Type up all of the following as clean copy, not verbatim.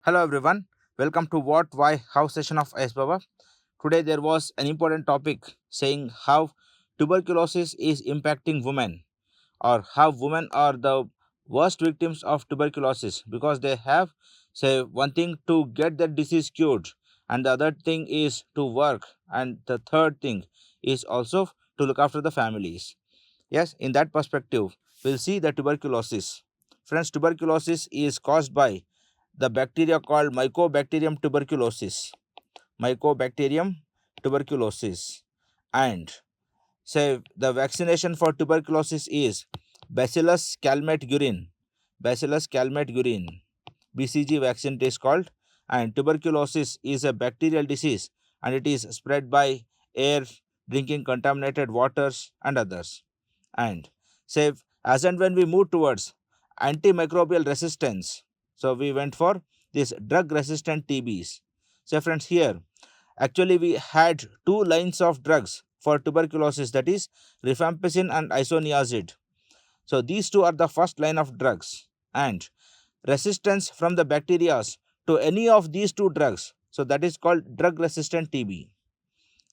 Hello everyone, welcome to What, Why, How session of Ice Baba. Today there was an important topic saying how tuberculosis is impacting women or how women are the worst victims of tuberculosis because they have, say, one thing to get that disease cured, and the other thing is to work, and the third thing is also to look after the families. Yes, in that perspective, we'll see the tuberculosis. Friends, tuberculosis is caused by the bacteria called Mycobacterium tuberculosis. Mycobacterium tuberculosis. And say the vaccination for tuberculosis is Bacillus calmette-guerin. Bacillus calmette-guerin. BCG vaccine it is called. And tuberculosis is a bacterial disease and it is spread by air, drinking contaminated waters and others. And say as and when we move towards antimicrobial resistance, so we went for this drug resistant TBs. So friends, here actually we had two lines of drugs for tuberculosis, that is rifampicin and isoniazid. So these two are the first line of drugs, and resistance from the bacteria to any of these two drugs, so that is called drug resistant TB.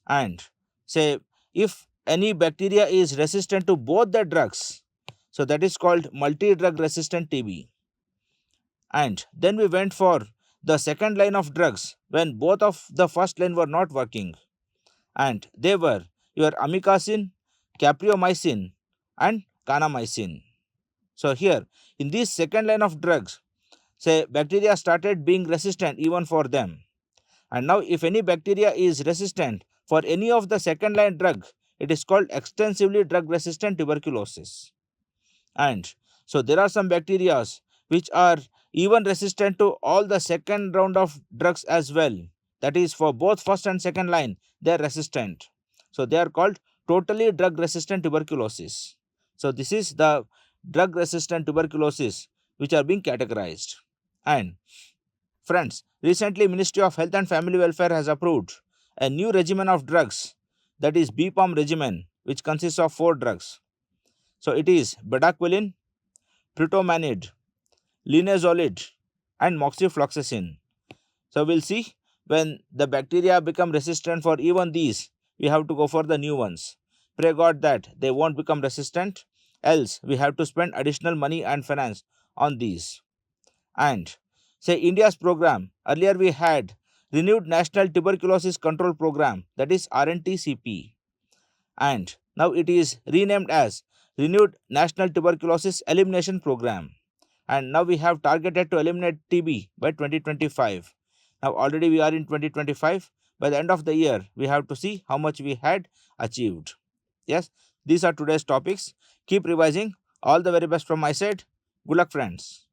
And say if any bacteria is resistant to both the drugs, so that is called multidrug-resistant TB. And then we went for the second line of drugs when both of the first line were not working, and they were your amikacin, capreomycin, and kanamycin. So here in this second line of drugs, say bacteria started being resistant even for them. And now if any bacteria is resistant for any of the second line drug, it is called extensively drug resistant tuberculosis. And so there are some bacteria which are even resistant to all the second round of drugs as well. That is, for both first and second line, they are resistant. So they are called totally drug resistant tuberculosis. So this is the drug resistant tuberculosis which are being categorized. And friends, recently Ministry of Health and Family Welfare has approved a new regimen of drugs, that is BPOM regimen, which consists of 4 drugs. So it is bedaquiline, pritomanid, linezolid, and moxifloxacin. So we'll see when the bacteria become resistant for even these, we have to go for the new ones. Pray God that they won't become resistant, else we have to spend additional money and finance on these. And say India's program, earlier we had renewed National Tuberculosis Control Program, that is RNTCP, and now it is renamed as renewed National Tuberculosis Elimination Program. And now we have targeted to eliminate TB by 2025. Now already we are in 2025. By the end of the year, we have to see how much we had achieved. Yes, these are today's topics. Keep revising. All the very best from my side. Good luck, friends.